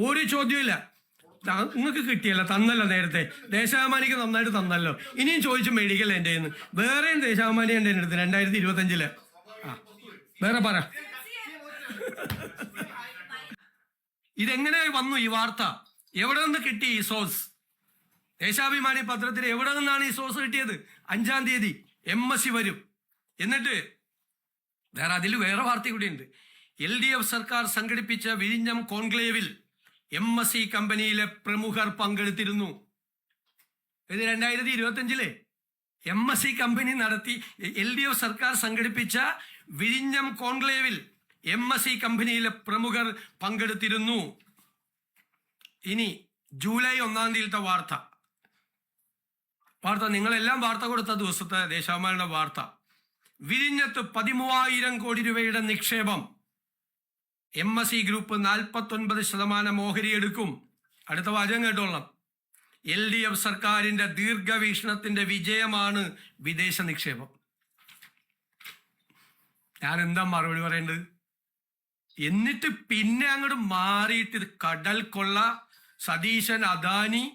ഒരു ചോദ്യമില്ല. നിങ്ങൾക്ക് കിട്ടിയല്ലോ, തന്നല്ലോ നേരത്തെ. ദേശാഭിമാനിക്ക് നന്നായിട്ട് തന്നല്ലോ. ഇനിയും ചോദിച്ചു മേടിക്കല്ലേ എൻ്റെ നിന്ന്. വേറെയും ദേശാഭിമാനി എൻ്റെ അടുത്ത് 2025. ആ വേറെ പറ. ഇതെങ്ങനെ വന്നു ഈ വാർത്ത? എവിടെ നിന്ന് കിട്ടി ഈ സോഴ്സ്? ദേശാഭിമാനി പത്രത്തിൽ എവിടെ നിന്നാണ് ഈ സോഴ്സ് കിട്ടിയത്? 5-ാം തീയതി MSc വരും. എന്നിട്ട് അതിൽ വേറെ വാർത്ത കൂടിയുണ്ട്. LDF സർക്കാർ സംഘടിപ്പിച്ച വിഴിഞ്ഞം കോൺക്ലേവിൽ MSc കമ്പനിയിലെ പ്രമുഖർ പങ്കെടുത്തിരുന്നു. ഇത് 2025 MSc കമ്പനി നടത്തി LDF സർക്കാർ സംഘടിപ്പിച്ച വിഴിഞ്ഞം കോൺക്ലേവിൽ MSc കമ്പനിയിലെ പ്രമുഖർ പങ്കെടുത്തിരുന്നു. ഇനി ജൂലൈ 1-ാം തീയതിയിലത്തെ വാർത്ത നിങ്ങളെല്ലാം വാർത്ത കൊടുത്ത ദിവസത്തെ ദേശാഭിമാനിയുടെ വാർത്ത. വിഴിഞ്ഞത്ത് 13,000 കോടി രൂപയുടെ നിക്ഷേപം. MSc ഗ്രൂപ്പ് 49% ഓഹരി എടുക്കും. അടുത്ത വാചകം കേട്ടോളണം. LDF സർക്കാരിന്റെ ദീർഘവീക്ഷണത്തിന്റെ വിജയമാണ് വിദേശ നിക്ഷേപം. ഞാൻ എന്താ മറുപടി പറയേണ്ടത്? എന്നിട്ട് പിന്നെ അങ്ങോട്ട് മാറിയിട്ട് ഇത് കടൽ കൊള്ള, സതീശൻ, അദാനി,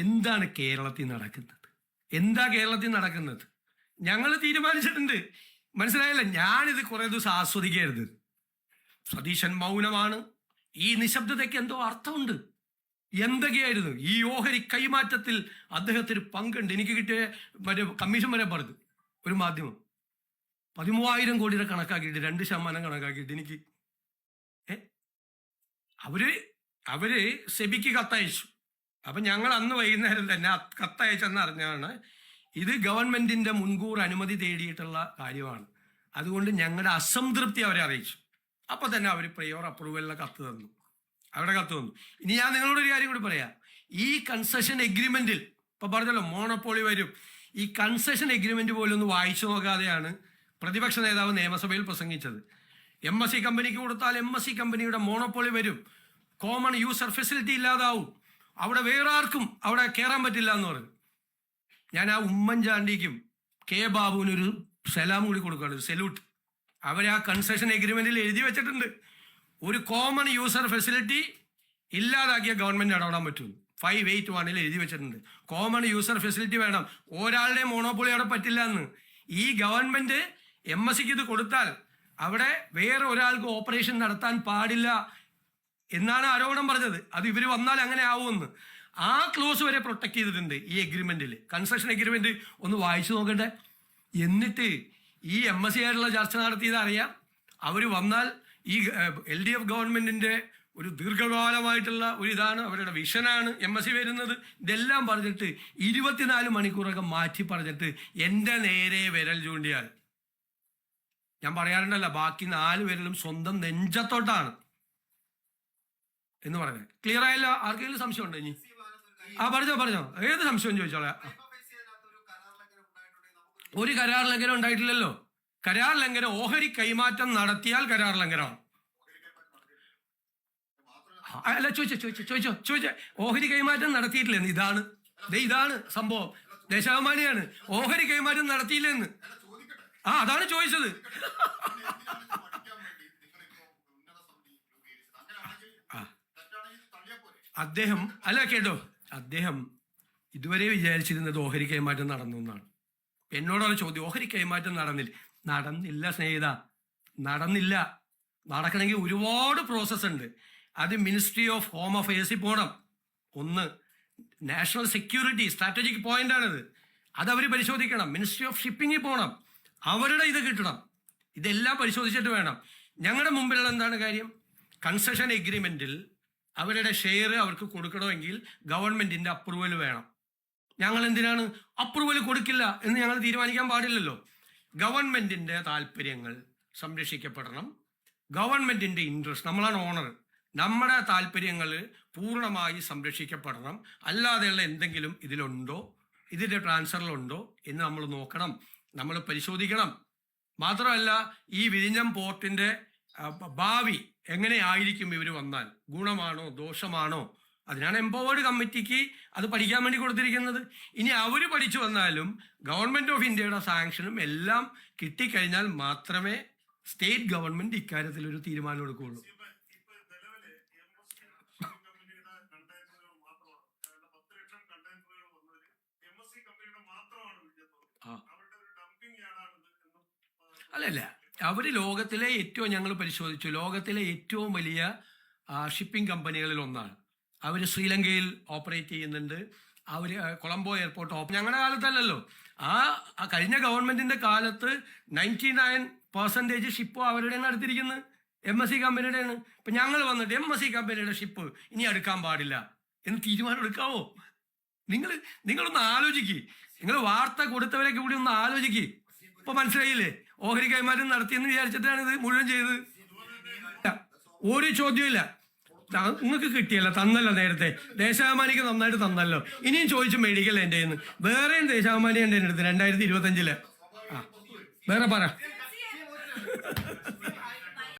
എന്താണ് കേരളത്തിൽ നടക്കുന്നത്? എന്താ കേരളത്തിൽ നടക്കുന്നത്? ഞങ്ങൾ തീരുമാനിച്ചിട്ടുണ്ട്. മനസ്സിലായല്ല? ഞാനിത് കുറെ ദിവസം ആസ്വദിക്കരുത്. സതീശൻ മൗനമാണ്. ഈ നിശബ്ദതയ്ക്ക് എന്തോ അർത്ഥമുണ്ട്. എന്തൊക്കെയായിരുന്നു ഈ ഓഹരി കൈമാറ്റത്തിൽ അദ്ദേഹത്തിന് പങ്കുണ്ട്. എനിക്ക് കിട്ടിയ കമ്മീഷൻ വരെ പറഞ്ഞു ഒരു മാധ്യമം. 13,000 കോടിയുടെ കണക്കാക്കിയിട്ട് 2% കണക്കാക്കിയിട്ട് എനിക്ക് അവര് സെബിക്ക് കത്തയച്ചു. അപ്പൊ ഞങ്ങൾ അന്ന് വൈകുന്നേരം തന്നെ കത്തയച്ചെന്ന് അറിഞ്ഞാണ് ഇത് ഗവൺമെന്റിന്റെ മുൻകൂർ അനുമതി തേടിയിട്ടുള്ള കാര്യമാണ്. അതുകൊണ്ട് ഞങ്ങളുടെ അസംതൃപ്തി അവരെ അറിയിച്ചു. അപ്പൊ തന്നെ അവർ പ്രയോർ അപ്രൂവലിലെ കത്ത് തന്നു. ഇനി ഞാൻ നിങ്ങളോട് ഒരു കാര്യം കൂടി പറയാം. ഈ കൺസെഷൻ എഗ്രിമെന്റിൽ ഇപ്പൊ പറഞ്ഞല്ലോ മോണോപോളി വരും. ഈ കൺസെഷൻ എഗ്രിമെന്റ് പോലും ഒന്ന് വായിച്ചു നോക്കാതെയാണ് പ്രതിപക്ഷ നേതാവ് നിയമസഭയിൽ പ്രസംഗിച്ചത്. MSc കമ്പനിക്ക് കൊടുത്താൽ MSc കമ്പനിയുടെ മോണോപോളി വരും. കോമൺ യൂസർ ഫെസിലിറ്റി ഇല്ലാതാവും. അവിടെ വേറെ ആർക്കും അവിടെ കയറാൻ പറ്റില്ല എന്ന് പറഞ്ഞു. ഞാൻ ആ ഉമ്മൻചാണ്ടിക്കും K ബാബുവിനൊരു സലാം കൂടി കൊടുക്കുകയാണ്, ഒരു സെല്യൂട്ട്. അവരെ ആ കൺസെഷൻ എഗ്രിമെന്റിൽ എഴുതി വെച്ചിട്ടുണ്ട്. ഒരു കോമൺ യൂസർ ഫെസിലിറ്റി ഇല്ലാതാക്കിയ ഗവൺമെന്റ് ഇടപെടാൻ പറ്റും. 581 എഴുതി വെച്ചിട്ടുണ്ട്. കോമൺ യൂസർ ഫെസിലിറ്റി വേണം. ഒരാളുടെ മോണോപോളി അവിടെ പറ്റില്ല എന്ന്. ഈ ഗവൺമെന്റ് MScക്ക് ഇത് കൊടുത്താൽ അവിടെ വേറെ ഒരാൾക്ക് ഓപ്പറേഷൻ നടത്താൻ പാടില്ല എന്നാണ് ആരോപണം പറഞ്ഞത്. അത് ഇവർ വന്നാൽ അങ്ങനെ ആവുമെന്ന്. ആ ക്ലോസ് വരെ പ്രൊട്ടക്ട് ചെയ്തിട്ടുണ്ട് ഈ എഗ്രിമെന്റിൽ. കൺസെഷൻ എഗ്രിമെന്റ് ഒന്ന് വായിച്ചു നോക്കട്ടെ. എന്നിട്ട് ഈ MSc ആയിട്ടുള്ള ചർച്ച നടത്തിയത് അറിയാം. അവർ വന്നാൽ ഈ LDF ഗവൺമെന്റിന്റെ ഒരു ദീർഘകാലമായിട്ടുള്ള ഒരു ഇതാണ്, അവരുടെ വിഷനാണ് MSc വരുന്നത്. ഇതെല്ലാം പറഞ്ഞിട്ട് 24 മണിക്കൂറൊക്കെ മാറ്റി പറഞ്ഞിട്ട് എൻ്റെ നേരെ വിരൽ ചൂണ്ടിയാൽ, ഞാൻ പറയാറുണ്ടല്ല, ബാക്കി 4 പേരിലും സ്വന്തം നെഞ്ചത്തോട്ടാണ് എന്ന് പറഞ്ഞത്. ക്ലിയർ ആയല്ലോ? ആർക്കെങ്കിലും സംശയം ഉണ്ടോ? ഇനി പറഞ്ഞോ ഏത് സംശയം ചോദിച്ചോളാം. ഒരു കരാർ ലംഘനം ഉണ്ടായിട്ടില്ലല്ലോ. കരാർ ലംഘനം ഓഹരി കൈമാറ്റം നടത്തിയാൽ കരാർ ലംഘനമാണ്. അല്ല, ചോദിച്ചോ. ഓഹരി കൈമാറ്റം നടത്തിയിട്ടില്ലെന്ന്. ഇതാണ് സംഭവം. ദേശാഭിമാനിയാണ്. ഓഹരി കൈമാറ്റം നടത്തിയില്ലെന്ന്. അതാണ് ചോദിച്ചത്. അദ്ദേഹം ഇതുവരെ വിചാരിച്ചിരുന്നത് ഓഹരി കൈമാറ്റം നടന്നു എന്നാണ്. എന്നോടാണ് ചോദ്യം. ഓഹരി കൈമാറ്റം നടന്നില്ല സ്നേഹിത, നടന്നില്ല. നടക്കണമെങ്കിൽ ഒരുപാട് പ്രോസസ് ഉണ്ട്. അത് മിനിസ്ട്രി ഓഫ് ഹോം അഫയേഴ്സിൽ പോകണം. ഒന്ന്, നാഷണൽ സെക്യൂരിറ്റി സ്ട്രാറ്റജിക് പോയിന്റ് ആണിത്. അതവർ പരിശോധിക്കണം. മിനിസ്ട്രി ഓഫ് ഷിപ്പിങ്ങിൽ പോകണം. അവരുടെ ഇത് കിട്ടണം. ഇതെല്ലാം പരിശോധിച്ചിട്ട് വേണം. ഞങ്ങളുടെ മുമ്പിലുള്ള എന്താണ് കാര്യം? കൺസെഷൻ എഗ്രിമെന്റിൽ അവരുടെ ഷെയർ അവർക്ക് കൊടുക്കണമെങ്കിൽ ഗവൺമെന്റിന്റെ അപ്രൂവൽ വേണം. ഞങ്ങൾ എന്തിനാണ് അപ്രൂവൽ കൊടുക്കില്ല എന്ന് ഞങ്ങൾ തീരുമാനിക്കാൻ പാടില്ലല്ലോ. ഗവൺമെന്റിന്റെ താല്പര്യങ്ങൾ സംരക്ഷിക്കപ്പെടണം. ഗവൺമെന്റിന്റെ ഇൻട്രസ്റ്റ്, നമ്മളാണ് ഓണർ, നമ്മുടെ താല്പര്യങ്ങൾ പൂർണ്ണമായി സംരക്ഷിക്കപ്പെടണം. അല്ലാതെയുള്ള എന്തെങ്കിലും ഇതിലുണ്ടോ, ഇതിന്റെ ട്രാൻസ്ഫറിലുണ്ടോ എന്ന് നമ്മൾ നോക്കണം, നമ്മൾ പരിശോധിക്കണം. മാത്രമല്ല, ഈ വിഴിഞ്ഞം പോർട്ടിന്റെ ഭാവി എങ്ങനെയായിരിക്കും ഇവർ വന്നാൽ, ഗുണമാണോ ദോഷമാണോ, അതിനാണ് എംപവേർഡ് കമ്മിറ്റിക്ക് അത് പഠിക്കാൻ വേണ്ടി കൊടുത്തിരിക്കുന്നത്. ഇനി അവർ പഠിച്ചു വന്നാലും ഗവൺമെന്റ് ഓഫ് ഇന്ത്യയുടെ സാങ്ഷനും എല്ലാം കിട്ടിക്കഴിഞ്ഞാൽ മാത്രമേ സ്റ്റേറ്റ് ഗവൺമെന്റ് ഇക്കാര്യത്തിൽ ഒരു തീരുമാനം എടുക്കുകയുള്ളൂ. അല്ലല്ല, അവര് ലോകത്തിലെ ഏറ്റവും, ഞങ്ങൾ പരിശോധിച്ചു, ലോകത്തിലെ ഏറ്റവും വലിയ ഷിപ്പിംഗ് കമ്പനികളിൽ ഒന്നാണ്. അവർ ശ്രീലങ്കയിൽ ഓപ്പറേറ്റ് ചെയ്യുന്നുണ്ട്. അവർ കൊളംബോ എയർപോർട്ട് ഞങ്ങളുടെ കാലത്തല്ലല്ലോ, ആ കഴിഞ്ഞ ഗവൺമെന്റിന്റെ കാലത്ത് 99% ഷിപ്പും അവരുടെയാണ് അടുത്തിരിക്കുന്നത്, MSC കമ്പനിയുടെയാണ്. ഇപ്പൊ ഞങ്ങൾ വന്നിട്ട് MSC കമ്പനിയുടെ ഷിപ്പ് ഇനി എടുക്കാൻ പാടില്ല എന്ന് തീരുമാനം എടുക്കാവോ? നിങ്ങളൊന്ന് ആലോചിക്ക്. നിങ്ങൾ വാർത്ത കൊടുത്തവരൊക്കെ കൂടി ഒന്ന് ആലോചിക്ക്. ഇപ്പൊ മനസ്സിലായില്ലേ ഓഹരി കൈമാറ്റം നടത്തിയെന്ന് വിചാരിച്ചിട്ടാണ് ഇത് മുഴുവൻ ചെയ്തത്. ഒരു ചോദ്യമില്ല, നിങ്ങൾക്ക് കിട്ടിയല്ലോ, തന്നല്ലോ, നേരത്തെ ദേശാഭിമാനിക്ക് നന്നായിട്ട് തന്നല്ലോ, ഇനിയും ചോദിച്ചു മേടിക്കല്ലേ എൻ്റെ കയ്യിൽ നിന്ന്. വേറെയും ദേശാഭിമാനി എൻ്റെ അടുത്ത് 2025. വേറെ പറ.